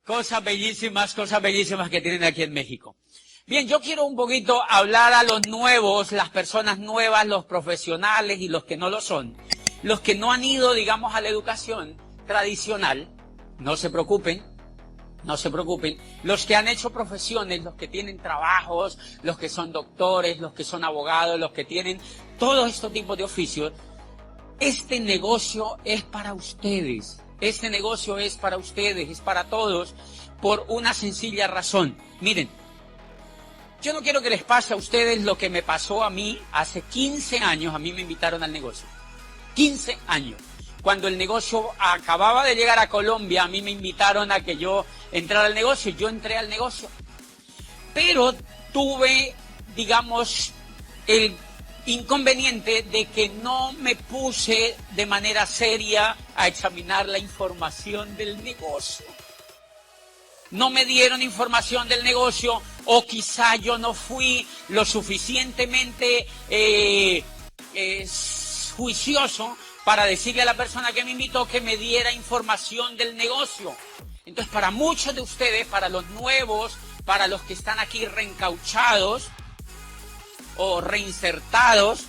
cosas bellísimas que tienen aquí en México. Bien, yo quiero un poquito hablar a los nuevos, las personas nuevas, los profesionales y los que no lo son. Los que no han ido, digamos, a la educación tradicional, no se preocupen. No se preocupen, los que han hecho profesiones, los que tienen trabajos, los que son doctores, los que son abogados, los que tienen todos estos tipos de oficios, este negocio es para ustedes, este negocio es para ustedes, es para todos, por una sencilla razón. Miren, yo no quiero que les pase a ustedes lo que me pasó a mí hace 15 años, a mí me invitaron al negocio, 15 años. Cuando el negocio acababa de llegar a Colombia, a mí me invitaron a que yo entrara al negocio, yo entré al negocio. Pero tuve, digamos, el inconveniente de que no me puse de manera seria a examinar la información del negocio. No me dieron información del negocio, o quizá yo no fui lo suficientemente juicioso para decirle a la persona que me invitó que me diera información del negocio. Entonces, para muchos de ustedes, para los nuevos, para los que están aquí reencauchados o reinsertados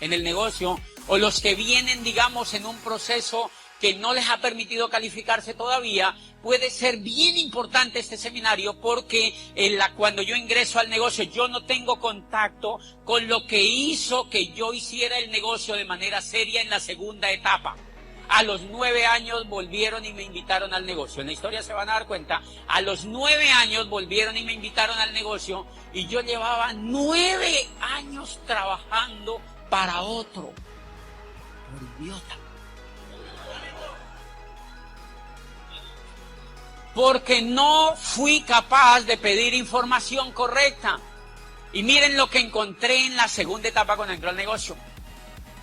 en el negocio, o los que vienen, digamos, en un proceso que no les ha permitido calificarse todavía, puede ser bien importante este seminario porque cuando yo ingreso al negocio yo no tengo contacto con lo que hizo que yo hiciera el negocio de manera seria en la segunda etapa. A los 9 años volvieron y me invitaron al negocio. En la historia se van a dar cuenta, a los 9 años volvieron y me invitaron al negocio y yo llevaba 9 años trabajando para otro. Por idiota. Porque no fui capaz de pedir información correcta. Y miren lo que encontré en la segunda etapa cuando entró al negocio.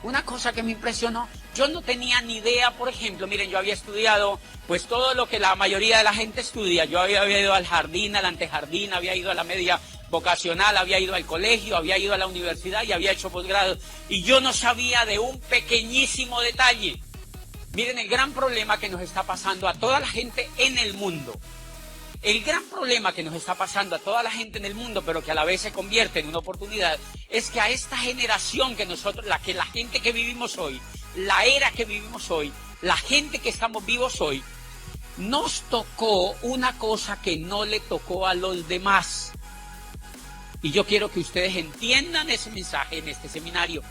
Una cosa que me impresionó, yo no tenía ni idea, por ejemplo, miren, yo había estudiado pues todo lo que la mayoría de la gente estudia. Yo había ido al jardín, al antejardín, había ido a la media vocacional, había ido al colegio, había ido a la universidad y había hecho posgrado. Y yo no sabía de un pequeñísimo detalle. Miren el gran problema que nos está pasando a toda la gente en el mundo. El gran problema que nos está pasando a toda la gente en el mundo, pero que a la vez se convierte en una oportunidad, es que a esta generación que nosotros, la gente que vivimos hoy, la era que vivimos hoy, la gente que estamos vivos hoy, nos tocó una cosa que no le tocó a los demás. Y yo quiero que ustedes entiendan ese mensaje en este seminario,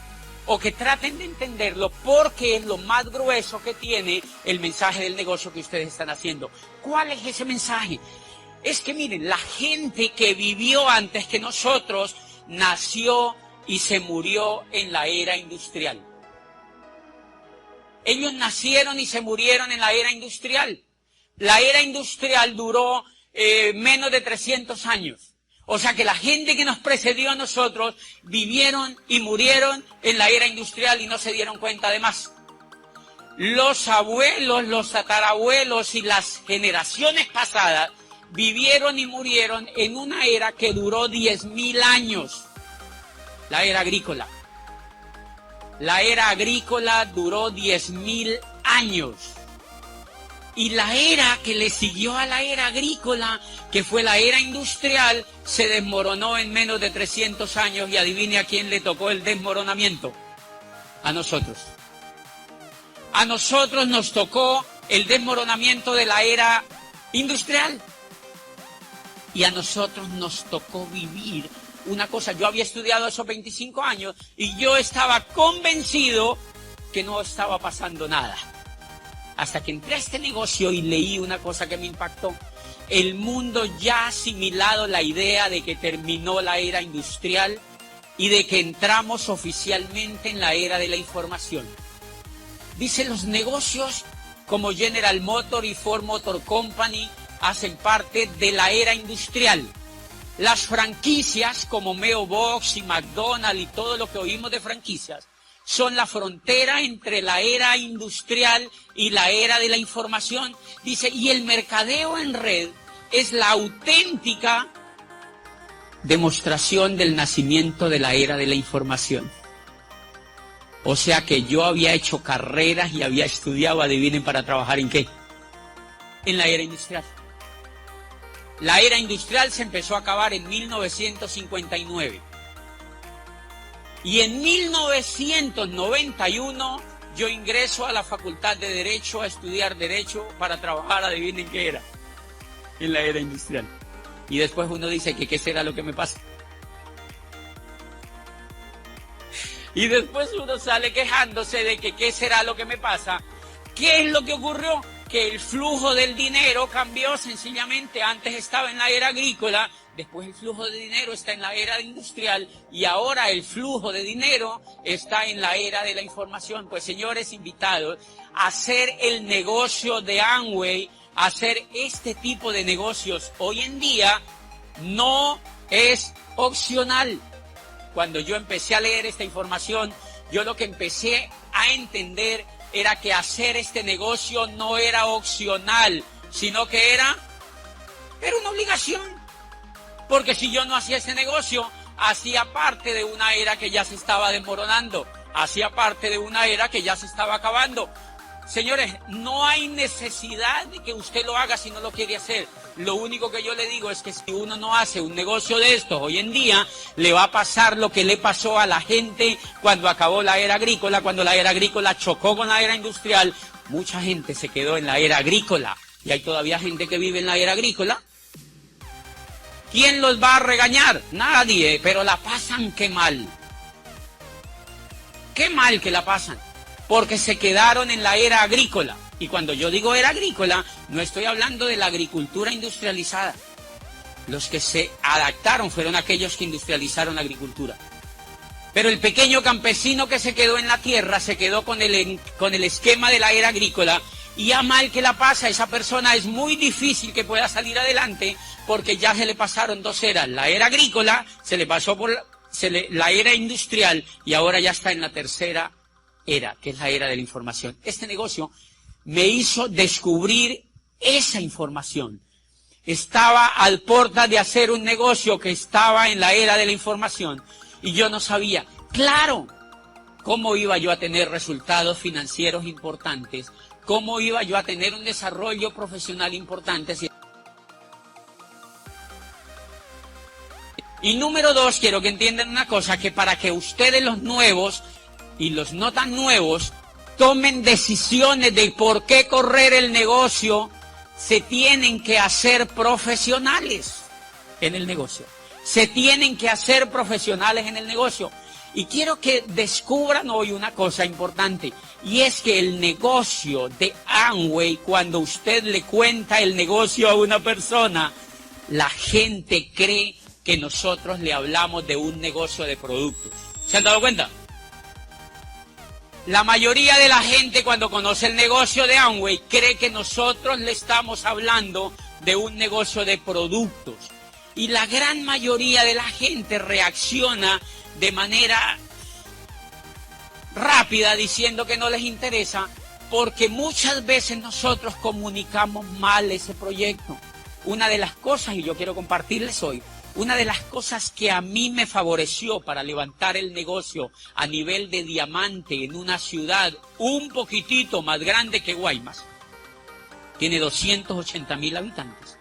o que traten de entenderlo, porque es lo más grueso que tiene el mensaje del negocio que ustedes están haciendo. ¿Cuál es ese mensaje? Es que miren, la gente que vivió antes que nosotros nació y se murió en la era industrial. Ellos nacieron y se murieron en la era industrial. La era industrial duró menos de 300 años. O sea que la gente que nos precedió a nosotros vivieron y murieron en la era industrial y no se dieron cuenta de más. Los abuelos, los tatarabuelos y las generaciones pasadas vivieron y murieron en una era que duró 10.000 años. La era agrícola. La era agrícola duró 10.000 años. Y la era que le siguió a la era agrícola, que fue la era industrial, se desmoronó en menos de 300 años. Y adivine a quién le tocó el desmoronamiento. A nosotros. A nosotros nos tocó el desmoronamiento de la era industrial. Y a nosotros nos tocó vivir una cosa. Yo había estudiado esos 25 años y yo estaba convencido que no estaba pasando nada. Hasta que entré a este negocio y leí una cosa que me impactó. El mundo ya ha asimilado la idea de que terminó la era industrial y de que entramos oficialmente en la era de la información. Dicen los negocios como General Motors y Ford Motor Company hacen parte de la era industrial. Las franquicias como Meo Box y McDonald's y todo lo que oímos de franquicias son la frontera entre la era industrial y la era de la información. Dice, y el mercadeo en red es la auténtica demostración del nacimiento de la era de la información. O sea que yo había hecho carreras y había estudiado, adivinen, para trabajar ¿en qué? En la era industrial. La era industrial se empezó a acabar en 1959. Y en 1991 yo ingreso a la Facultad de Derecho a estudiar Derecho para trabajar, adivinen qué era, en la era industrial. Y después uno dice que qué será lo que me pasa. Y después uno sale quejándose de que qué será lo que me pasa. ¿Qué es lo que ocurrió? Que el flujo del dinero cambió sencillamente. Antes estaba en la era agrícola, después el flujo de dinero está en la era industrial y ahora el flujo de dinero está en la era de la información. Pues señores invitados, hacer el negocio de Amway, hacer este tipo de negocios hoy en día no es opcional. Cuando yo empecé a leer esta información, yo lo que empecé a entender era que hacer este negocio no era opcional, sino que era una obligación. Porque si yo no hacía ese negocio, hacía parte de una era que ya se estaba desmoronando, hacía parte de una era que ya se estaba acabando. Señores, no hay necesidad de que usted lo haga si no lo quiere hacer. Lo único que yo le digo es que si uno no hace un negocio de estos hoy en día, le va a pasar lo que le pasó a la gente cuando acabó la era agrícola, cuando la era agrícola chocó con la era industrial. Mucha gente se quedó en la era agrícola y hay todavía gente que vive en la era agrícola. ¿Quién los va a regañar? Nadie, pero la pasan qué mal. Qué mal que la pasan. Porque se quedaron en la era agrícola. Y cuando yo digo era agrícola, no estoy hablando de la agricultura industrializada. Los que se adaptaron fueron aquellos que industrializaron la agricultura. Pero el pequeño campesino que se quedó en la tierra, se quedó con el esquema de la era agrícola. Y a mal que la pasa, esa persona es muy difícil que pueda salir adelante, porque ya se le pasaron dos eras. La era agrícola, se le pasó por la era industrial, y ahora ya está en la tercera era, que es la era de la información. Este negocio me hizo descubrir esa información. Estaba al portas de hacer un negocio que estaba en la era de la información y yo no sabía, claro, cómo iba yo a tener resultados financieros importantes, cómo iba yo a tener un desarrollo profesional importante. Y número dos, quiero que entiendan una cosa, que para que ustedes los nuevos y los no tan nuevos tomen decisiones de por qué correr el negocio, se tienen que hacer profesionales en el negocio. Se tienen que hacer profesionales en el negocio. Y quiero que descubran hoy una cosa importante, y es que el negocio de Amway, cuando usted le cuenta el negocio a una persona, la gente cree que nosotros le hablamos de un negocio de productos. ¿Se han dado cuenta? La mayoría de la gente cuando conoce el negocio de Amway cree que nosotros le estamos hablando de un negocio de productos. Y la gran mayoría de la gente reacciona de manera rápida diciendo que no les interesa, porque muchas veces nosotros comunicamos mal ese proyecto. Una de las cosas, y yo quiero compartirles hoy, una de las cosas que a mí me favoreció para levantar el negocio a nivel de diamante en una ciudad un poquitito más grande que Guaymas, tiene 280,000 habitantes,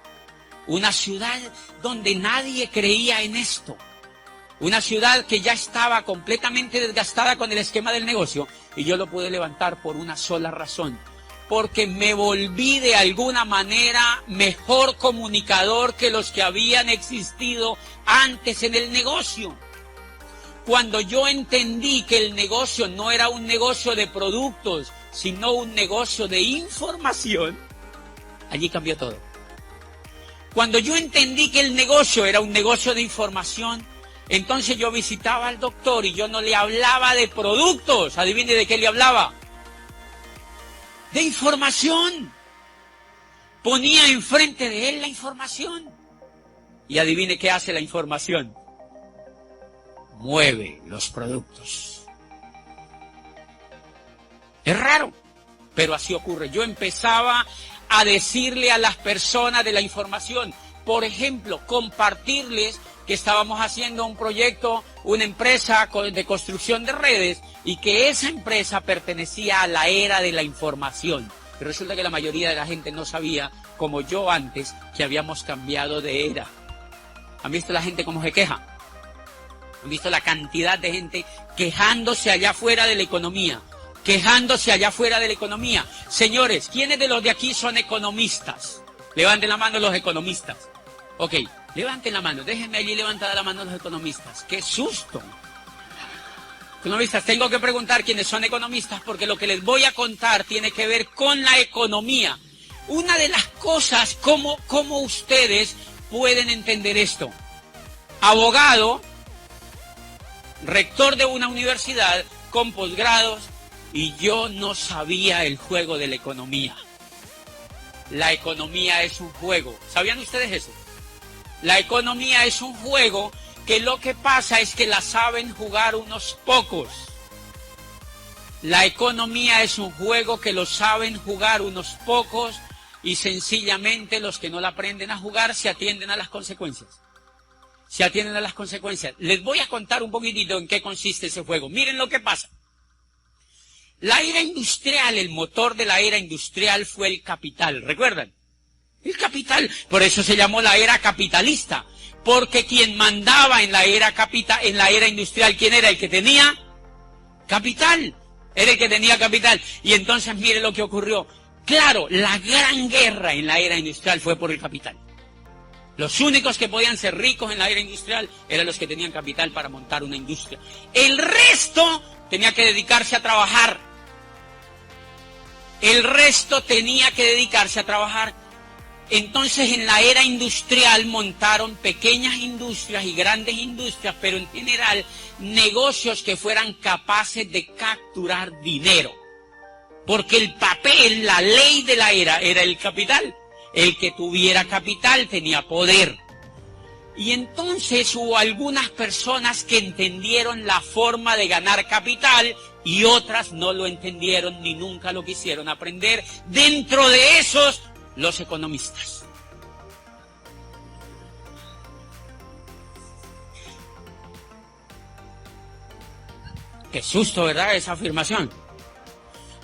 una ciudad donde nadie creía en esto, una ciudad que ya estaba completamente desgastada con el esquema del negocio, y yo lo pude levantar por una sola razón, porque me volví de alguna manera mejor comunicador que los que habían existido antes en el negocio. Cuando yo entendí que el negocio no era un negocio de productos, sino un negocio de información, allí cambió todo. Cuando yo entendí que el negocio era un negocio de información, entonces yo visitaba al doctor y yo no le hablaba de productos. ¿Adivine de qué le hablaba? De información. Ponía enfrente de él la información. Y adivine qué hace la información. Mueve los productos. Es raro, pero así ocurre. Yo empezaba a decirle a las personas de la información, por ejemplo, compartirles que estábamos haciendo un proyecto, una empresa de construcción de redes, y que esa empresa pertenecía a la era de la información. Y resulta que la mayoría de la gente no sabía, como yo antes, que habíamos cambiado de era. ¿Han visto la gente cómo se queja? ¿Han visto la cantidad de gente quejándose allá afuera de la economía? Quejándose allá afuera de la economía. Señores, ¿quiénes de los de aquí son economistas? Levanten la mano los economistas. Ok, levanten la mano. Déjenme allí levantada la mano los economistas. ¡Qué susto! Economistas, tengo que preguntar quiénes son economistas porque lo que les voy a contar tiene que ver con la economía. Una de las cosas, ¿cómo ustedes pueden entender esto? Abogado, rector de una universidad con posgrados, y yo no sabía el juego de la economía. La economía es un juego. ¿Sabían ustedes eso? La economía es un juego que lo que pasa es que la saben jugar unos pocos. La economía es un juego que lo saben jugar unos pocos y sencillamente los que no la aprenden a jugar se atienden a las consecuencias. Se atienden a las consecuencias. Les voy a contar un poquitito en qué consiste ese juego. Miren lo que pasa. La era industrial, el motor de la era industrial fue el capital, ¿recuerdan? El capital, por eso se llamó la era capitalista, porque quien mandaba en la era industrial, ¿quién era? El que tenía capital, era el que tenía capital. Y entonces mire lo que ocurrió. Claro, la gran guerra en la era industrial fue por el capital. Los únicos que podían ser ricos en la era industrial eran los que tenían capital para montar una industria. El resto tenía que dedicarse a trabajar. El resto tenía que dedicarse a trabajar. Entonces en la era industrial montaron pequeñas industrias y grandes industrias, pero en general negocios que fueran capaces de capturar dinero. Porque el papel, la ley de la era el capital. El que tuviera capital tenía poder. Y entonces hubo algunas personas que entendieron la forma de ganar capital y otras no lo entendieron ni nunca lo quisieron aprender. Dentro de esos, los economistas. Qué susto, ¿verdad? Esa afirmación.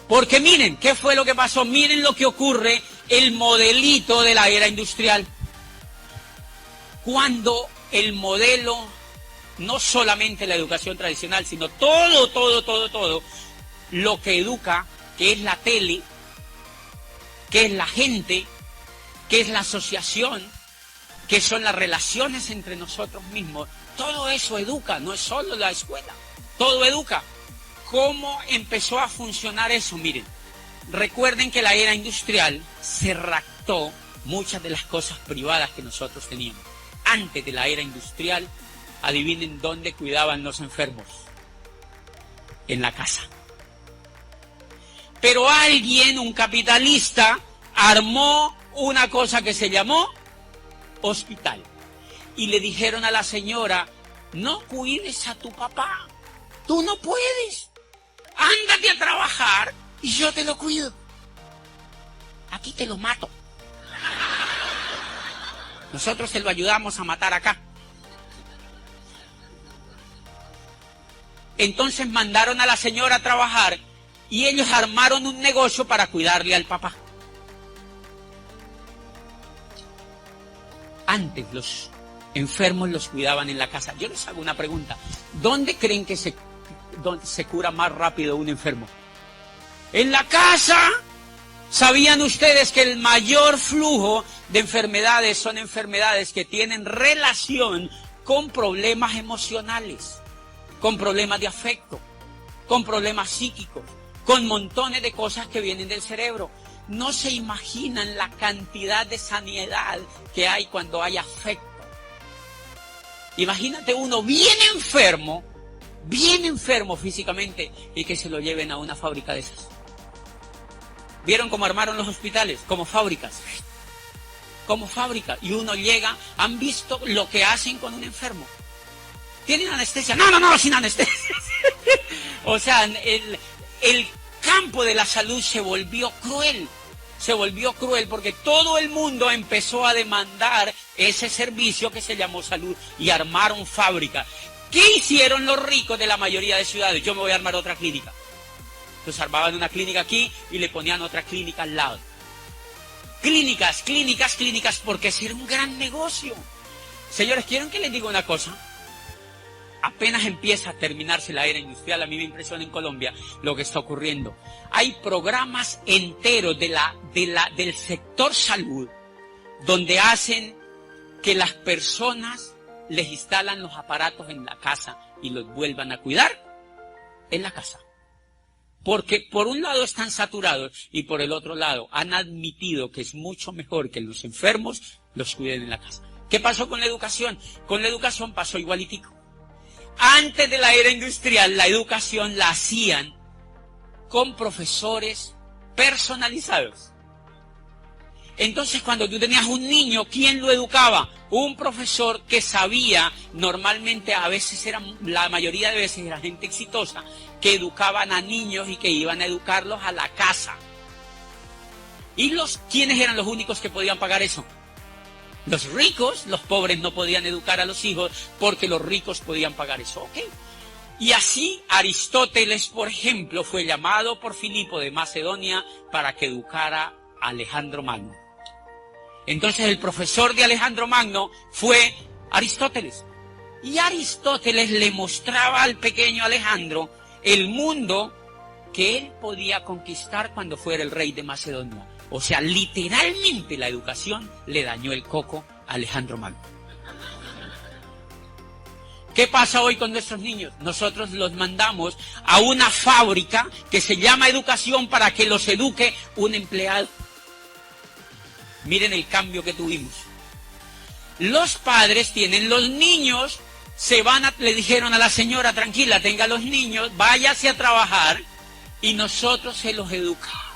Porque miren, ¿qué fue lo que pasó? Miren lo que ocurre, el modelito de la era industrial. Cuando el modelo, no solamente la educación tradicional, sino todo, lo que educa, que es la tele, que es la gente, que es la asociación, que son las relaciones entre nosotros mismos, todo eso educa, no es solo la escuela, todo educa. ¿Cómo empezó a funcionar eso? Miren, recuerden que la era industrial se raptó muchas de las cosas privadas que nosotros teníamos. Antes de la era industrial, adivinen dónde cuidaban los enfermos. En la casa. Pero alguien, un capitalista, armó una cosa que se llamó hospital. Y le dijeron a la señora, no cuides a tu papá, tú no puedes. Ándate a trabajar y yo te lo cuido. Aquí te lo mato. Nosotros te lo ayudamos a matar acá. Entonces mandaron a la señora a trabajar y ellos armaron un negocio para cuidarle al papá. Antes los enfermos los cuidaban en la casa. Yo les hago una pregunta. ¿Dónde creen que se cura más rápido un enfermo? ¿En la casa? ¿Sabían ustedes que el mayor flujo de enfermedades son enfermedades que tienen relación con problemas emocionales, con problemas de afecto, con problemas psíquicos, con montones de cosas que vienen del cerebro? No se imaginan la cantidad de sanidad que hay cuando hay afecto. Imagínate uno bien enfermo físicamente y que se lo lleven a una fábrica de esas. ¿Vieron cómo armaron los hospitales? Como fábricas. Como fábrica. Y uno llega, ¿han visto lo que hacen con un enfermo? ¿Tienen anestesia? No, sin anestesia. O sea, el campo de la salud se volvió cruel. Se volvió cruel porque todo el mundo empezó a demandar ese servicio que se llamó salud y armaron fábricas. ¿Qué hicieron los ricos de la mayoría de ciudades? Yo me voy a armar otra clínica. Entonces armaban una clínica aquí y le ponían otra clínica al lado. Clínicas, clínicas, clínicas, porque ese era un gran negocio. Señores, ¿quieren que les diga una cosa? Apenas empieza a terminarse la era industrial, a mí me impresiona en Colombia lo que está ocurriendo. Hay programas enteros del sector salud donde hacen que las personas les instalan los aparatos en la casa y los vuelvan a cuidar en la casa. Porque por un lado están saturados y por el otro lado han admitido que es mucho mejor que los enfermos los cuiden en la casa. ¿Qué pasó con la educación? Con la educación pasó igualitico. Antes de la era industrial, la educación la hacían con profesores personalizados. Entonces, cuando tú tenías un niño, ¿quién lo educaba? Un profesor que sabía, normalmente a veces la mayoría de veces era gente exitosa, que educaban a niños y que iban a educarlos a la casa. ¿Y quiénes eran los únicos que podían pagar eso? Los ricos. Los pobres no podían educar a los hijos porque los ricos podían pagar eso. ¿Ok? Y así Aristóteles, por ejemplo, fue llamado por Filipo de Macedonia para que educara a Alejandro Magno. Entonces el profesor de Alejandro Magno fue Aristóteles. Y Aristóteles le mostraba al pequeño Alejandro el mundo que él podía conquistar cuando fuera el rey de Macedonia. O sea, literalmente la educación le dañó el coco a Alejandro Magno. ¿Qué pasa hoy con nuestros niños? Nosotros los mandamos a una fábrica que se llama educación para que los eduque un empleado. Miren el cambio que tuvimos. Los padres tienen los niños, le dijeron a la señora, tranquila, tenga los niños, váyase a trabajar y nosotros se los educamos.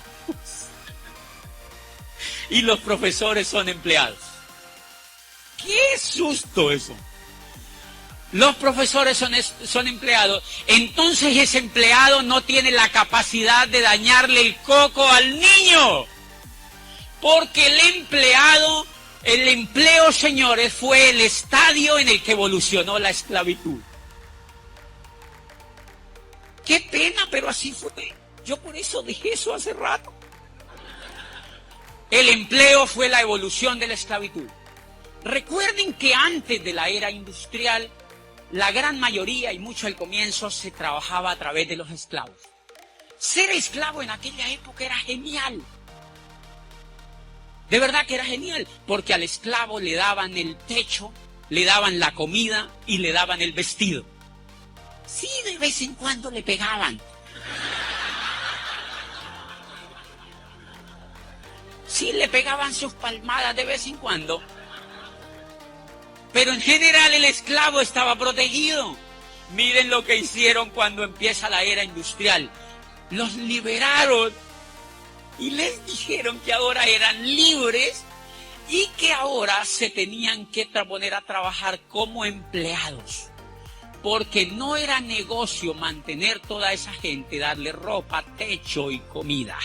Y los profesores son empleados. ¡Qué susto eso! Los profesores son empleados, entonces ese empleado no tiene la capacidad de dañarle el coco al niño. Porque el empleo, señores, fue el estadio en el que evolucionó la esclavitud. Qué pena, pero así fue. Yo por eso dije eso hace rato. El empleo fue la evolución de la esclavitud. Recuerden que antes de la era industrial, la gran mayoría y mucho al comienzo se trabajaba a través de los esclavos. Ser esclavo en aquella época era genial. De verdad que era genial, porque al esclavo le daban el techo, le daban la comida y le daban el vestido. Sí, de vez en cuando le pegaban. Sí, le pegaban sus palmadas de vez en cuando. Pero en general el esclavo estaba protegido. Miren lo que hicieron cuando empieza la era industrial. Los liberaron y les dijeron que ahora eran libres y que ahora se tenían que poner a trabajar como empleados. Porque no era negocio mantener toda esa gente, darle ropa, techo y comida.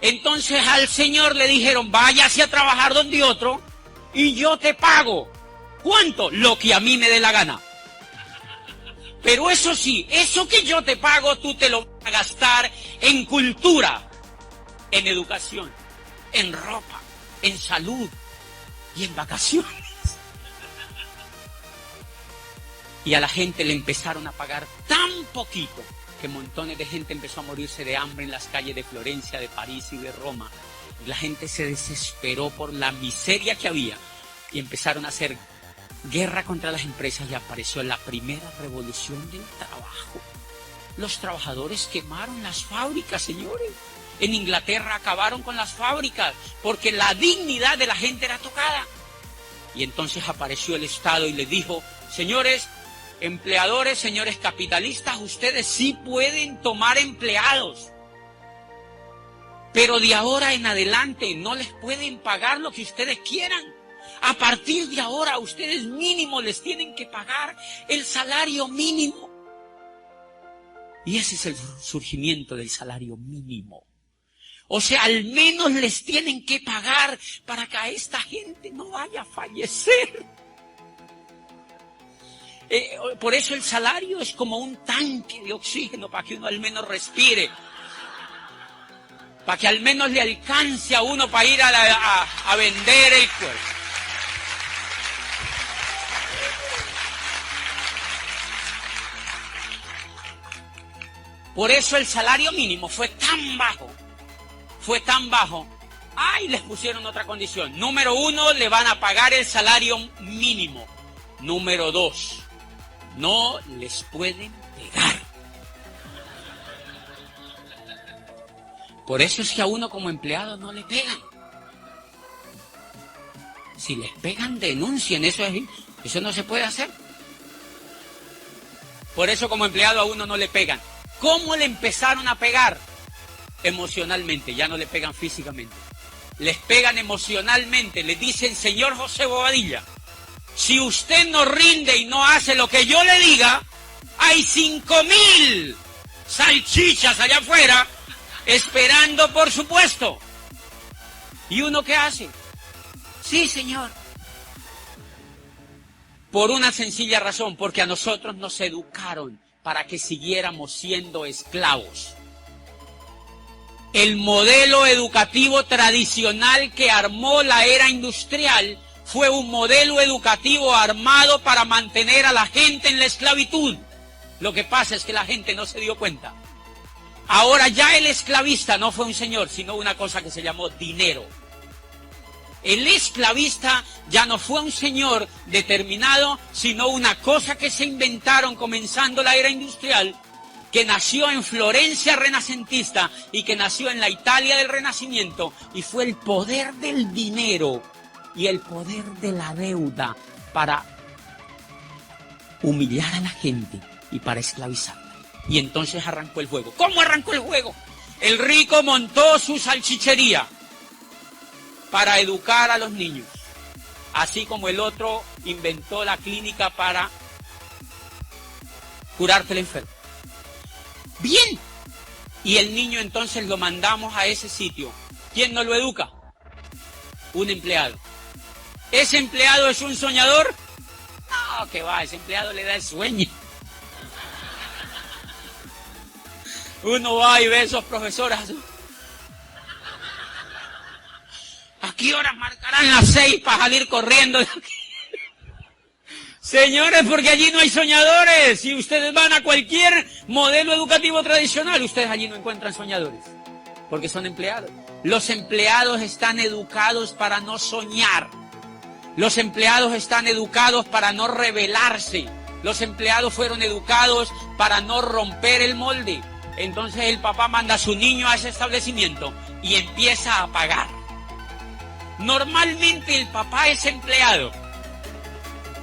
Entonces al señor le dijeron, váyase a trabajar donde otro y yo te pago. ¿Cuánto? Lo que a mí me dé la gana. Pero eso sí, eso que yo te pago, tú te lo vas a gastar en cultura, en educación, en ropa, en salud y en vacaciones. Y a la gente le empezaron a pagar tan poquito que montones de gente empezó a morirse de hambre en las calles de Florencia, de París y de Roma. Y la gente se desesperó por la miseria que había y empezaron a hacer guerra contra las empresas y apareció la primera revolución del trabajo. Los trabajadores quemaron las fábricas, señores. En Inglaterra acabaron con las fábricas porque la dignidad de la gente era tocada. Y entonces apareció el Estado y les dijo, señores empleadores, señores capitalistas, ustedes sí pueden tomar empleados. Pero de ahora en adelante no les pueden pagar lo que ustedes quieran. A partir de ahora ustedes mínimo les tienen que pagar el salario mínimo. Y ese es el surgimiento del salario mínimo. O sea, al menos les tienen que pagar para que a esta gente no vaya a fallecer. Por eso el salario es como un tanque de oxígeno para que uno al menos respire. para que al menos le alcance a uno para ir a vender el cuerpo. Por eso el salario mínimo fue tan bajo. Ay, les pusieron otra condición. Número 1, le van a pagar el salario mínimo. Número 2, no les pueden pegar. Por eso es que a uno como empleado no le pegan. Si les pegan, denuncien. Eso no se puede hacer. Por eso como empleado a uno no le pegan. ¿Cómo le empezaron a pegar? Emocionalmente, ya no le pegan físicamente. Les pegan emocionalmente, les dicen, señor José Bobadilla, si usted no rinde y no hace lo que yo le diga, hay 5,000 salchichas allá afuera esperando por su puesto. ¿Y uno qué hace? Sí, señor. Por una sencilla razón, porque a nosotros nos educaron para que siguiéramos siendo esclavos. El modelo educativo tradicional que armó la era industrial fue un modelo educativo armado para mantener a la gente en la esclavitud. Lo que pasa es que la gente no se dio cuenta. Ahora ya el esclavista no fue un señor, sino una cosa que se llamó dinero. El esclavista ya no fue un señor determinado, sino una cosa que se inventaron comenzando la era industrial, que nació en Florencia renacentista y que nació en la Italia del Renacimiento, y fue el poder del dinero y el poder de la deuda para humillar a la gente y para esclavizarla. Y entonces arrancó el juego. ¿Cómo arrancó el juego? El rico montó su salchichería para educar a los niños, así como el otro inventó la clínica para curarte el enfermo. Bien, y el niño entonces lo mandamos a ese sitio. ¿Quién nos lo educa? Un empleado. ¿Ese empleado es un soñador? No, que va, ese empleado le da el sueño. Uno va y ve a esos profesores. ¿A qué horas marcarán las 6 para salir corriendo de aquí? Señores, porque allí no hay soñadores. Si ustedes van a cualquier modelo educativo tradicional, ustedes allí no encuentran soñadores, porque son empleados. Los empleados están educados para no soñar. Los empleados están educados para no rebelarse. Los empleados fueron educados para no romper el molde. Entonces el papá manda a su niño a ese establecimiento y empieza a pagar. Normalmente el papá es empleado.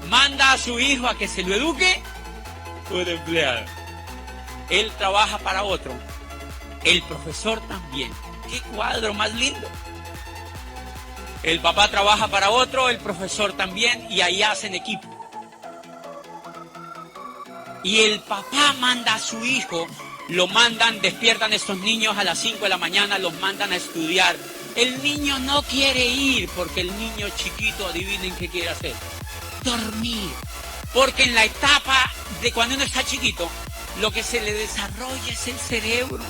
Manda a su hijo a que se lo eduque, un empleado. Él trabaja para otro. El profesor también. ¡Qué cuadro más lindo! El papá trabaja para otro, el profesor también, y ahí hacen equipo. Y el papá manda a su hijo, lo mandan, despiertan estos niños a las 5 de la mañana, los mandan a estudiar. El niño no quiere ir porque el niño chiquito, adivinen qué quiere hacer. Dormir. Porque en la etapa de cuando uno está chiquito, lo que se le desarrolla es el cerebro.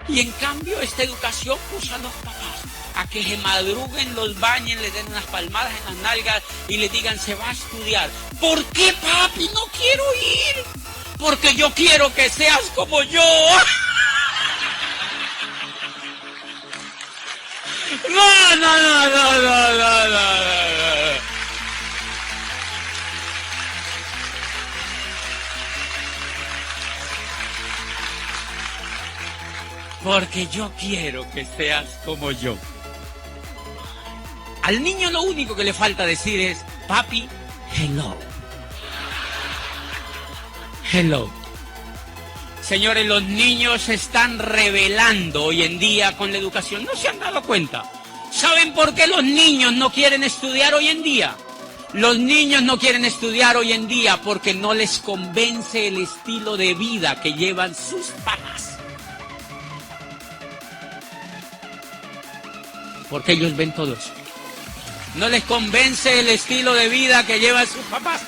Y en cambio esta educación puso a los papás a que se madruguen, los bañen, les den unas palmadas en las nalgas y les digan, se va a estudiar. ¿Por qué, papi? No quiero ir. Porque yo quiero que seas como yo. No, no, no, no, no, no, no. Porque yo quiero que seas como yo. Al niño lo único que le falta decir es, papi, hello. Hello. Señores, los niños se están rebelando hoy en día con la educación. ¿No se han dado cuenta? ¿Saben por qué los niños no quieren estudiar hoy en día? Los niños no quieren estudiar hoy en día porque no les convence el estilo de vida que llevan sus papás. Porque ellos ven todo eso. No les convence el estilo de vida que llevan sus papás.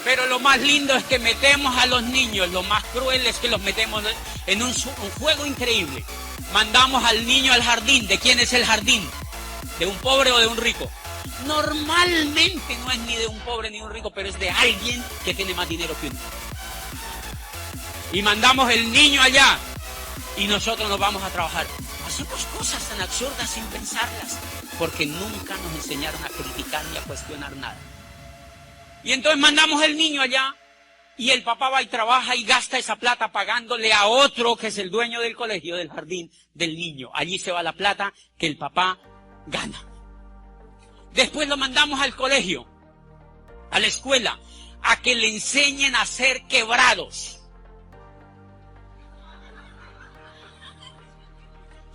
Pero lo más lindo es que metemos a los niños, lo más cruel es que los metemos en un juego increíble. Mandamos al niño al jardín. ¿De quién es el jardín? ¿De un pobre o de un rico? Normalmente no es ni de un pobre ni de un rico, pero es de alguien que tiene más dinero que uno. Y mandamos el niño allá y nosotros nos vamos a trabajar. Hacemos cosas tan absurdas sin pensarlas, porque nunca nos enseñaron a criticar ni a cuestionar nada. Y entonces mandamos el niño allá y el papá va y trabaja y gasta esa plata pagándole a otro que es el dueño del colegio, del jardín del niño. Allí se va la plata que el papá gana. Después lo mandamos al colegio, a la escuela, a que le enseñen a ser quebrados.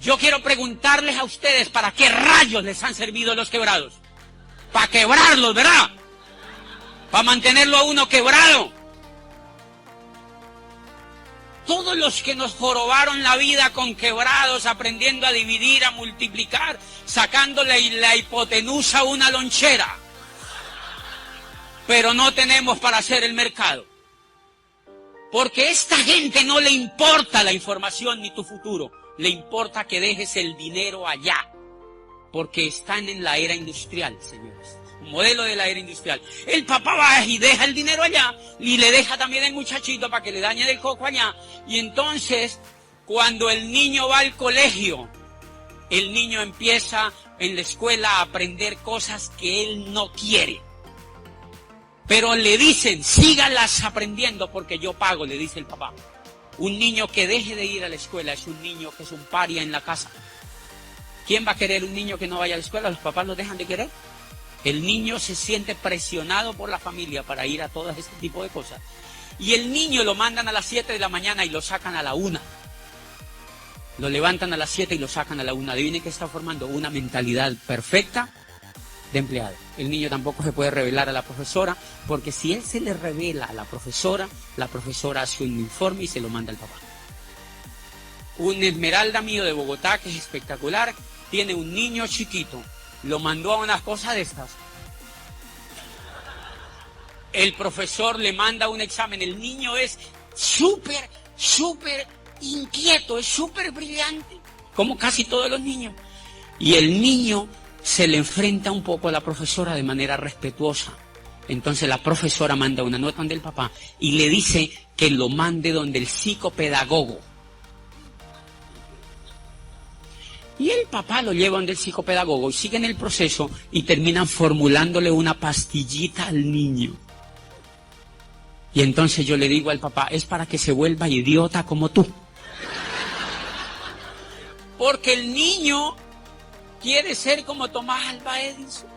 Yo quiero preguntarles a ustedes, ¿para qué rayos les han servido los quebrados? Para quebrarlos, ¿verdad? Para mantenerlo a uno quebrado. Todos los que nos jorobaron la vida con quebrados, aprendiendo a dividir, a multiplicar, sacándole la hipotenusa a una lonchera. Pero no tenemos para hacer el mercado. Porque a esta gente no le importa la información ni tu futuro. Le importa que dejes el dinero allá. Porque están en la era industrial, señores. Un modelo de la era industrial. El papá va y deja el dinero allá y le deja también el muchachito para que le dañe el coco allá. Y entonces, cuando el niño va al colegio, el niño empieza en la escuela a aprender cosas que él no quiere. Pero le dicen, sígalas aprendiendo porque yo pago, le dice el papá. Un niño que deje de ir a la escuela es un niño que es un paria en la casa. ¿Quién va a querer un niño que no vaya a la escuela? ¿Los papás lo dejan de querer? El niño se siente presionado por la familia para ir a todo este tipo de cosas. Y el niño lo mandan a las 7 de la mañana y lo sacan a la 1. Lo levantan a las 7 y lo sacan a la 1. Adivinen que está formando una mentalidad perfecta de empleado. El niño tampoco se puede revelar a la profesora, porque si él se le revela a la profesora hace un informe y se lo manda al papá. Un esmeralda mío de Bogotá, que es espectacular, tiene un niño chiquito, lo mandó a unas cosas de estas. El profesor le manda un examen, el niño es súper inquieto, es súper brillante, como casi todos los niños. Y el niño se le enfrenta un poco a la profesora de manera respetuosa. Entonces la profesora manda una nota donde el papá y le dice que lo mande donde el psicopedagogo. Y el papá lo lleva donde el psicopedagogo y siguen el proceso y terminan formulándole una pastillita al niño. Y entonces yo le digo al papá, es para que se vuelva idiota como tú. Porque el niño quiere ser como Tomás Alva Edison.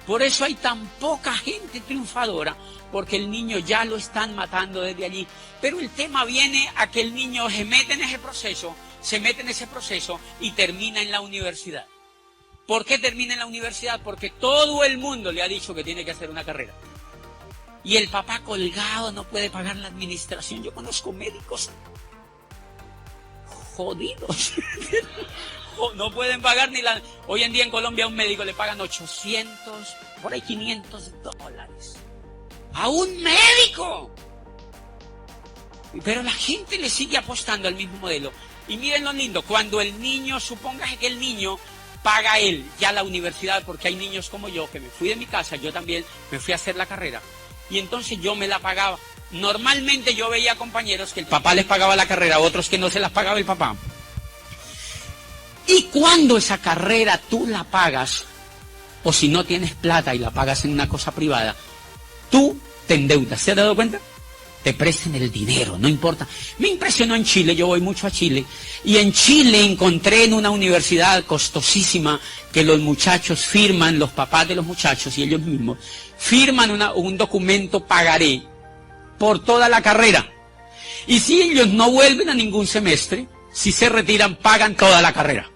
Por eso hay tan poca gente triunfadora, porque el niño ya lo están matando desde allí. Pero el tema viene a que el niño se mete en ese proceso y termina en la universidad. ¿Por qué termina en la universidad? Porque todo el mundo le ha dicho que tiene que hacer una carrera. Y el papá colgado no puede pagar la administración. Yo conozco médicos jodidos. No pueden pagar ni la... Hoy en día en Colombia a un médico le pagan 800, por ahí $500. ¡A un médico! Pero la gente le sigue apostando al mismo modelo. Y miren lo lindo, cuando el niño, supóngase que el niño paga él ya la universidad, porque hay niños como yo, que me fui de mi casa, yo también me fui a hacer la carrera, y entonces yo me la pagaba. Normalmente yo veía compañeros que el papá les pagaba la carrera, otros que no se las pagaba el papá. Y cuando esa carrera tú la pagas, o si no tienes plata y la pagas en una cosa privada, tú te endeudas. ¿Se ha dado cuenta? Te prestan el dinero, no importa. Me impresionó en Chile, yo voy mucho a Chile, y en Chile encontré en una universidad costosísima que los muchachos firman, los papás de los muchachos y ellos mismos, firman un documento pagaré por toda la carrera. Y si ellos no vuelven a ningún semestre, si se retiran, pagan toda la carrera.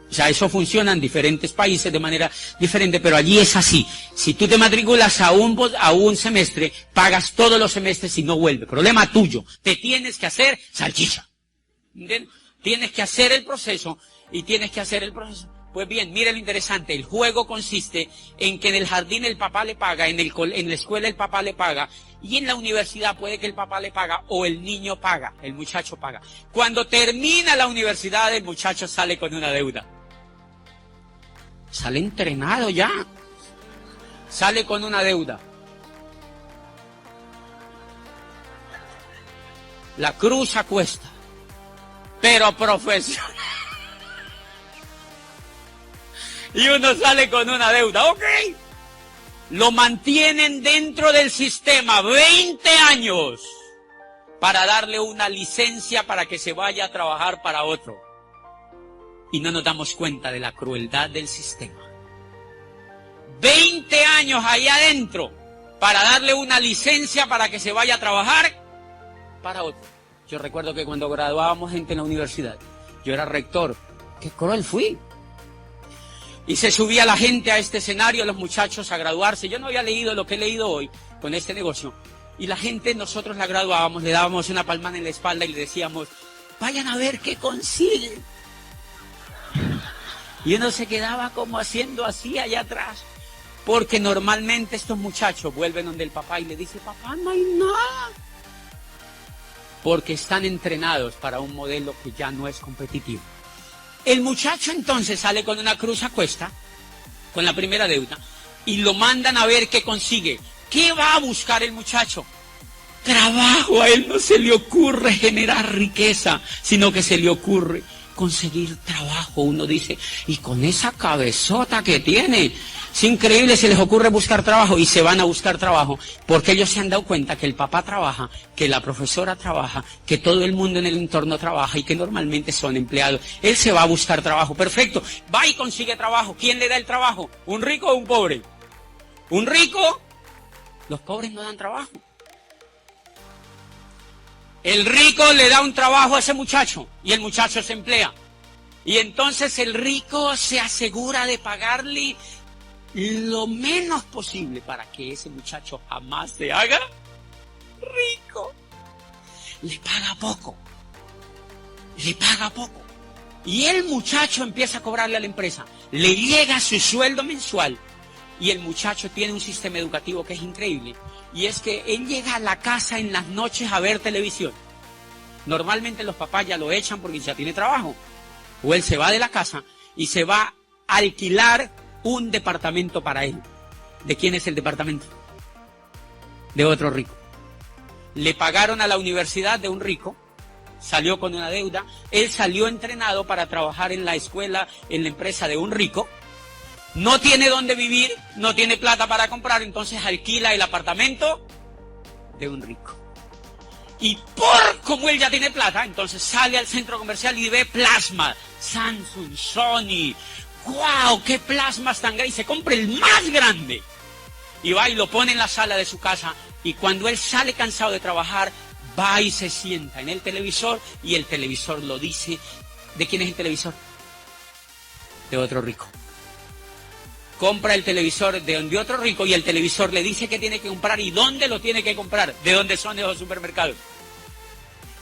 O sea, eso funciona en diferentes países de manera diferente, pero allí es así. Si tú te matriculas a un semestre, pagas todos los semestres y no vuelve. Problema tuyo. Te tienes que hacer salchicha. ¿Entiendes? Tienes que hacer el proceso y tienes que hacer el proceso. Pues bien, mire lo interesante, el juego consiste en que en el jardín el papá le paga, en la escuela el papá le paga, y en la universidad puede que el papá le paga o el niño paga, el muchacho paga. Cuando termina la universidad, el muchacho sale con una deuda. Sale entrenado ya. Sale con una deuda. La cruz a cuesta, pero profesional. Y uno sale con una deuda, ok. Lo mantienen dentro del sistema 20 años para darle una licencia para que se vaya a trabajar para otro. Y no nos damos cuenta de la crueldad del sistema. 20 años ahí adentro para darle una licencia para que se vaya a trabajar para otro. Yo recuerdo que cuando graduábamos gente en la universidad, yo era rector, qué cruel fui. Y se subía la gente a este escenario, los muchachos a graduarse. Yo no había leído lo que he leído hoy con este negocio. Y la gente, nosotros la graduábamos, le dábamos una palmada en la espalda y le decíamos, vayan a ver qué consiguen. Y uno se quedaba como haciendo así allá atrás. Porque normalmente estos muchachos vuelven donde el papá y le dicen, papá, no hay nada. Porque están entrenados para un modelo que ya no es competitivo. El muchacho entonces sale con una cruz a cuesta, con la primera deuda, y lo mandan a ver qué consigue. ¿Qué va a buscar el muchacho? Trabajo. A él no se le ocurre generar riqueza, sino que se le ocurre conseguir trabajo. Uno dice, y con esa cabezota que tiene, es increíble, se les ocurre buscar trabajo y se van a buscar trabajo porque ellos se han dado cuenta que el papá trabaja, que la profesora trabaja, que todo el mundo en el entorno trabaja y que normalmente son empleados. Él se va a buscar trabajo, perfecto, va y consigue trabajo. ¿Quién le da el trabajo? ¿Un rico o un pobre? ¿Un rico? Los pobres no dan trabajo. El rico le da un trabajo a ese muchacho y el muchacho se emplea. Y entonces el rico se asegura de pagarle lo menos posible para que ese muchacho jamás se haga rico. Le paga poco. Le paga poco. Y el muchacho empieza a cobrarle a la empresa. Le llega su sueldo mensual. Y el muchacho tiene un sistema educativo que es increíble. Y es que él llega a la casa en las noches a ver televisión. Normalmente los papás ya lo echan porque ya tiene trabajo. O él se va de la casa y se va a alquilar un departamento para él. ¿De quién es el departamento? De otro rico. Le pagaron a la universidad de un rico, salió con una deuda, él salió entrenado para trabajar en la escuela, en la empresa de un rico, no tiene dónde vivir, no tiene plata para comprar, entonces alquila el apartamento de un rico. Y como él ya tiene plata, entonces sale al centro comercial y ve plasma, Samsung, Sony. ¡Guau! ¡Qué plasmas tan grandes! Y se compra el más grande. Y va y lo pone en la sala de su casa. Y cuando él sale cansado de trabajar, va y se sienta en el televisor. Y el televisor lo dice. ¿De quién es el televisor? De otro rico. Compra el televisor de otro rico y el televisor le dice que tiene que comprar y dónde lo tiene que comprar. ¿De dónde son esos supermercados?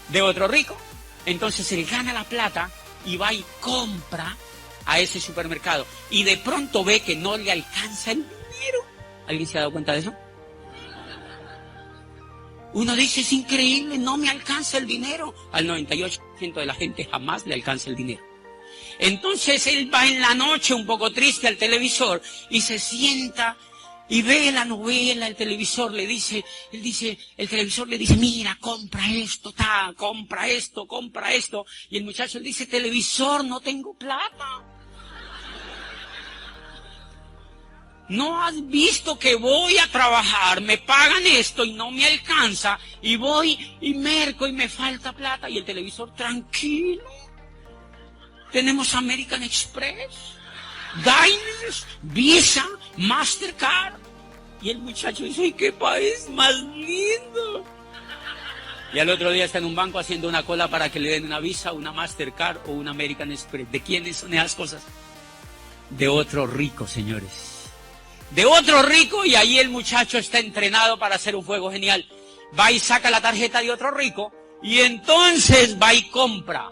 De otro rico. Entonces él gana la plata y va y compra a ese supermercado y de pronto ve que no le alcanza el dinero. ¿Alguien se ha dado cuenta de eso? Uno dice, es increíble, no me alcanza el dinero. Al 98% de la gente jamás le alcanza el dinero. Entonces él va en la noche un poco triste al televisor y se sienta y ve la novela, el televisor le dice, el televisor le dice, mira, compra esto, compra esto. Y el muchacho le dice, televisor, no tengo plata. ¿No has visto que voy a trabajar, me pagan esto y no me alcanza? Y voy y merco y me falta plata. Y el televisor, tranquilo. Tenemos American Express, Diners, Visa, Mastercard. Y el muchacho dice, ¡ay, qué país más lindo! Y al otro día está en un banco haciendo una cola para que le den una Visa, una Mastercard o una American Express. ¿De quiénes son esas cosas? De otro rico, señores. De otro rico, y ahí el muchacho está entrenado para hacer un juego genial. Va y saca la tarjeta de otro rico y entonces va y compra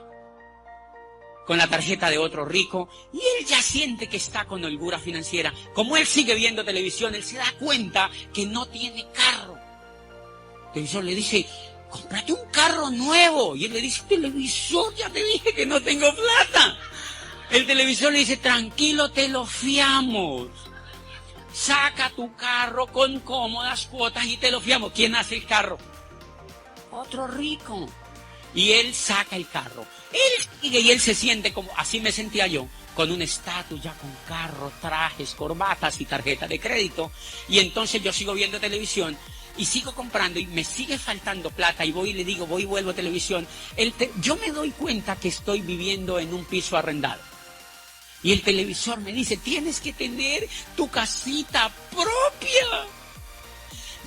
con la tarjeta de otro rico, y él ya siente que está con holgura financiera. Como él sigue viendo televisión, él se da cuenta que no tiene carro. El televisor le dice, cómprate un carro nuevo. Y él le dice, televisor, ya te dije que no tengo plata. El televisor le dice, tranquilo, te lo fiamos. Saca tu carro con cómodas cuotas y te lo fiamos. ¿Quién hace el carro? Otro rico. Y él saca el carro. Él sigue y él se siente como, así me sentía yo, con un estatus ya con carro, trajes, corbatas y tarjeta de crédito. Y entonces yo sigo viendo televisión y sigo comprando y me sigue faltando plata y voy y le digo, voy y vuelvo a televisión. Yo me doy cuenta que estoy viviendo en un piso arrendado. Y el televisor me dice, tienes que tener tu casita propia.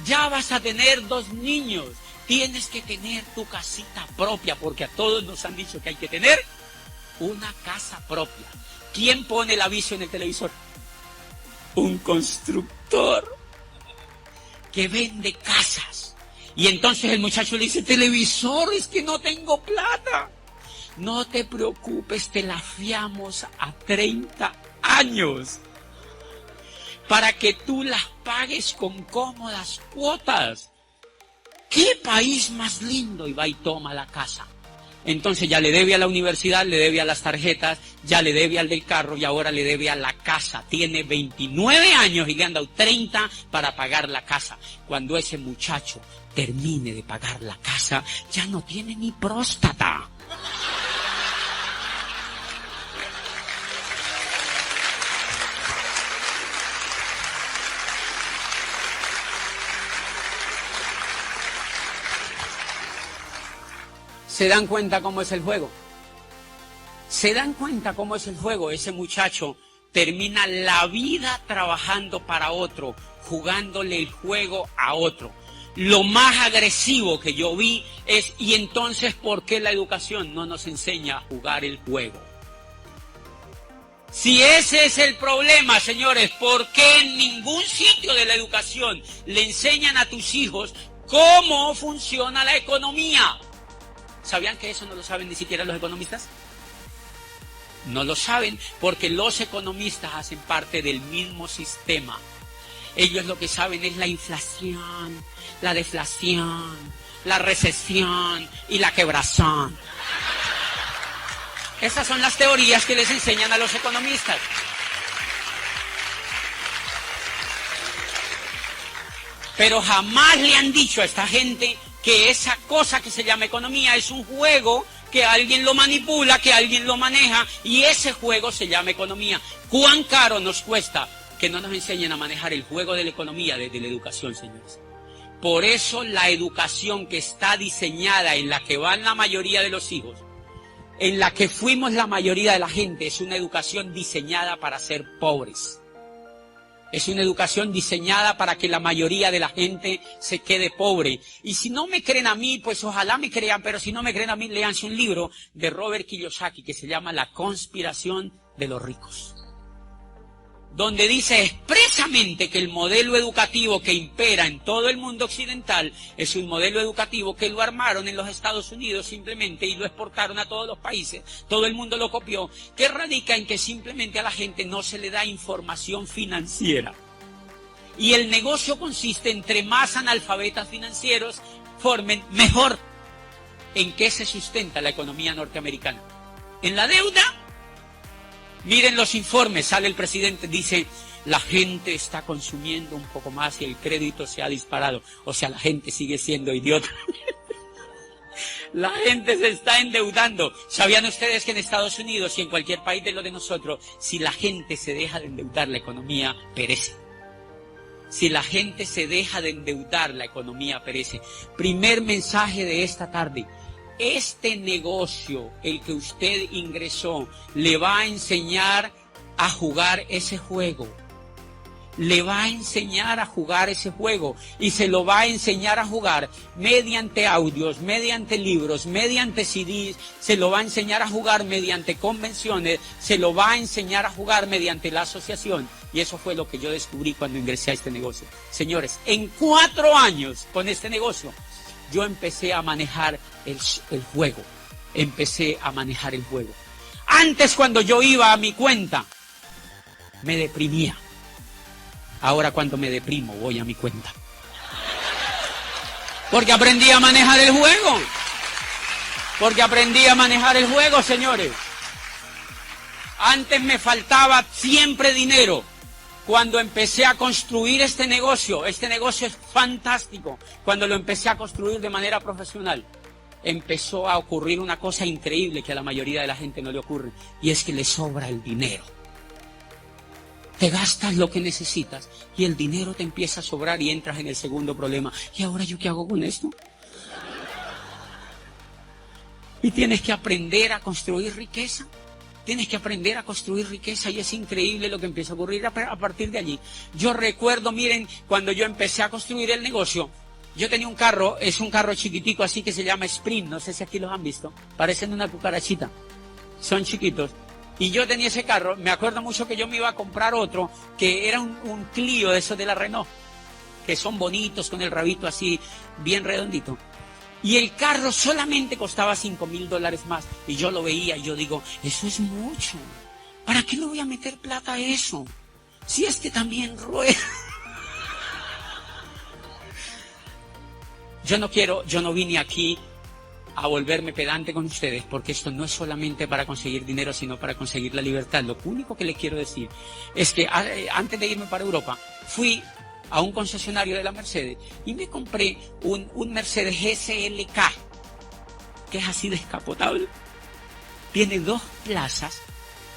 Ya vas a tener 2 niños. Tienes que tener tu casita propia, porque a todos nos han dicho que hay que tener una casa propia. ¿Quién pone el aviso en el televisor? Un constructor que vende casas. Y entonces el muchacho le dice, televisor, es que no tengo plata. No te preocupes, te la fiamos a 30 años para que tú las pagues con cómodas cuotas. ¿Qué país más lindo? Y va y toma la casa. Entonces ya le debe a la universidad, le debe a las tarjetas, ya le debe al del carro y ahora le debe a la casa. Tiene 29 años y le han dado 30 para pagar la casa. Cuando ese muchacho termine de pagar la casa, ya no tiene ni próstata. ¿Se dan cuenta cómo es el juego? ¿Se dan cuenta cómo es el juego? Ese muchacho termina la vida trabajando para otro, jugándole el juego a otro. Lo más agresivo que yo vi es, ¿y entonces por qué la educación no nos enseña a jugar el juego? Si ese es el problema, señores, ¿por qué en ningún sitio de la educación le enseñan a tus hijos cómo funciona la economía? ¿Sabían que eso no lo saben ni siquiera los economistas? No lo saben porque los economistas hacen parte del mismo sistema. Ellos lo que saben es la inflación, la deflación, la recesión y la quebrazón. Esas son las teorías que les enseñan a los economistas. Pero jamás le han dicho a esta gente que esa cosa que se llama economía es un juego que alguien lo manipula, que alguien lo maneja, y ese juego se llama economía. ¿Cuán caro nos cuesta que no nos enseñen a manejar el juego de la economía desde la educación, señores? Por eso la educación que está diseñada, en la que van la mayoría de los hijos, en la que fuimos la mayoría de la gente, es una educación diseñada para ser pobres. Es una educación diseñada para que la mayoría de la gente se quede pobre. Y si no me creen a mí, pues ojalá me crean, pero si no me creen a mí, léanse un libro de Robert Kiyosaki que se llama La conspiración de los ricos, donde dice expresamente que el modelo educativo que impera en todo el mundo occidental es un modelo educativo que lo armaron en los Estados Unidos simplemente y lo exportaron a todos los países, todo el mundo lo copió, que radica en que simplemente a la gente no se le da información financiera. Y el negocio consiste entre más analfabetas financieros formen, mejor. ¿En qué se sustenta la economía norteamericana? ¿En la deuda? Miren los informes, sale el presidente, dice, la gente está consumiendo un poco más y el crédito se ha disparado. O sea, la gente sigue siendo idiota. La gente se está endeudando. ¿Sabían ustedes que en Estados Unidos y en cualquier país de lo de nosotros, si la gente se deja de endeudar, la economía perece? Si la gente se deja de endeudar, la economía perece. Primer mensaje de esta tarde. Este negocio, el que usted ingresó, le va a enseñar a jugar ese juego. Le va a enseñar a jugar ese juego y se lo va a enseñar a jugar mediante audios, mediante libros, mediante CDs, se lo va a enseñar a jugar mediante convenciones, se lo va a enseñar a jugar mediante la asociación. Y eso fue lo que yo descubrí cuando ingresé a este negocio. Señores, en 4 años con este negocio, yo empecé a manejar el juego. Empecé a manejar el juego. Antes, cuando yo iba a mi cuenta, me deprimía. Ahora cuando me deprimo, voy a mi cuenta. Porque aprendí a manejar el juego. Porque aprendí a manejar el juego, señores. Antes me faltaba siempre dinero. Cuando empecé a construir este negocio es fantástico. Cuando lo empecé a construir de manera profesional, empezó a ocurrir una cosa increíble que a la mayoría de la gente no le ocurre. Y es que le sobra el dinero. Te gastas lo que necesitas y el dinero te empieza a sobrar y entras en el segundo problema. ¿Y ahora yo qué hago con esto? Y tienes que aprender a construir riqueza. Tienes que aprender a construir riqueza y es increíble lo que empieza a ocurrir a partir de allí. Yo recuerdo, miren, cuando yo empecé a construir el negocio, yo tenía un carro, es un carro chiquitico así que se llama Sprint, no sé si aquí los han visto, parecen una cucarachita, son chiquitos. Y yo tenía ese carro, me acuerdo mucho que yo me iba a comprar otro, que era un Clio de esos de la Renault, que son bonitos con el rabito así, bien redondito. Y el carro solamente costaba $5,000 más. Y yo lo veía y yo digo, eso es mucho. ¿Para qué le voy a meter plata a eso? Si es que también rueda. Yo no vine aquí a volverme pedante con ustedes, porque esto no es solamente para conseguir dinero, sino para conseguir la libertad. Lo único que les quiero decir es que antes de irme para Europa, fui a un concesionario de la Mercedes y me compré un Mercedes SLK, que es así descapotable. Tiene 2 plazas,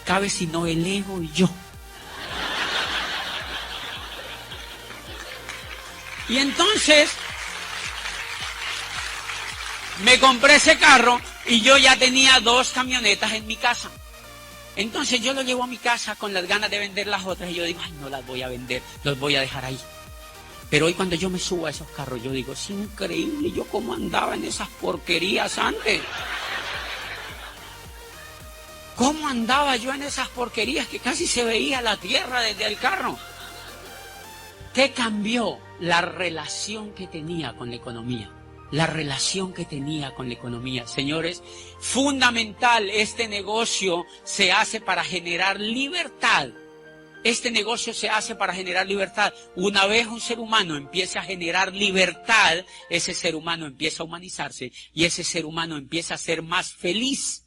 cabe si no el ego y yo. Y entonces me compré ese carro y yo ya tenía 2 camionetas en mi casa. Entonces yo lo llevo a mi casa con las ganas de vender las otras y yo digo, ay, no las voy a vender, los voy a dejar ahí. Pero hoy cuando yo me subo a esos carros, yo digo, es increíble, yo cómo andaba en esas porquerías antes. ¿Cómo andaba yo en esas porquerías que casi se veía la tierra desde el carro? ¿Qué cambió? La relación que tenía con la economía. La relación que tenía con la economía. Señores, fundamental, este negocio se hace para generar libertad. Este negocio se hace para generar libertad. Una vez un ser humano empieza a generar libertad, ese ser humano empieza a humanizarse y ese ser humano empieza a ser más feliz.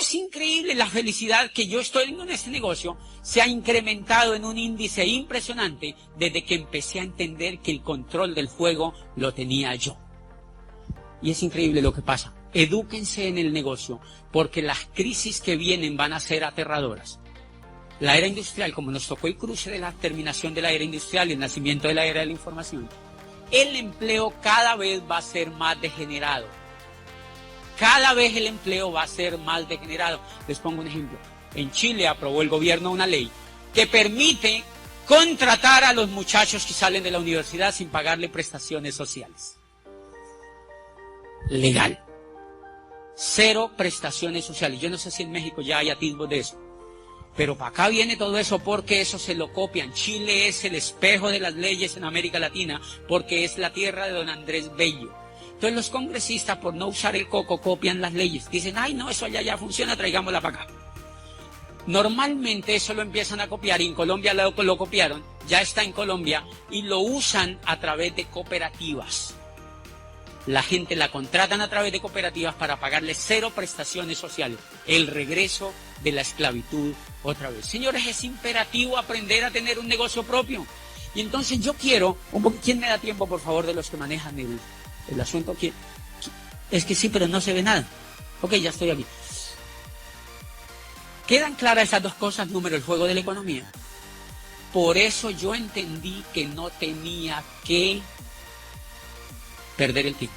Es increíble la felicidad que yo estoy en este negocio. Se ha incrementado en un índice impresionante desde que empecé a entender que el control del juego lo tenía yo. Y es increíble lo que pasa. Edúquense en el negocio, porque las crisis que vienen van a ser aterradoras. La era industrial, como nos tocó el cruce de la terminación de la era industrial y el nacimiento de la era de la información, el empleo cada vez va a ser más degenerado. Cada vez el empleo va a ser más degenerado. Les pongo un ejemplo. En Chile aprobó el gobierno una ley que permite contratar a los muchachos que salen de la universidad sin pagarle prestaciones sociales. Legal. 0 prestaciones sociales. Yo no sé si en México ya hay atisbos de eso. Pero para acá viene todo eso porque eso se lo copian. Chile es el espejo de las leyes en América Latina porque es la tierra de don Andrés Bello. Entonces los congresistas, por no usar el coco, copian las leyes. Dicen, ay no, eso allá ya funciona, traigámosla para acá. Normalmente eso lo empiezan a copiar y en Colombia lo copiaron, ya está en Colombia y lo usan a través de cooperativas. La gente la contratan a través de cooperativas para pagarle 0 prestaciones sociales. El regreso de la esclavitud otra vez. Señores, es imperativo aprender a tener un negocio propio. Y entonces yo quiero, ¿quién me da tiempo, por favor, de los que manejan el asunto? ¿Quién? Es que sí, pero no se ve nada. Ok, ya estoy aquí. ¿Quedan claras esas 2 cosas? Número, el juego de la economía. Por eso yo entendí que no tenía que perder el tiempo.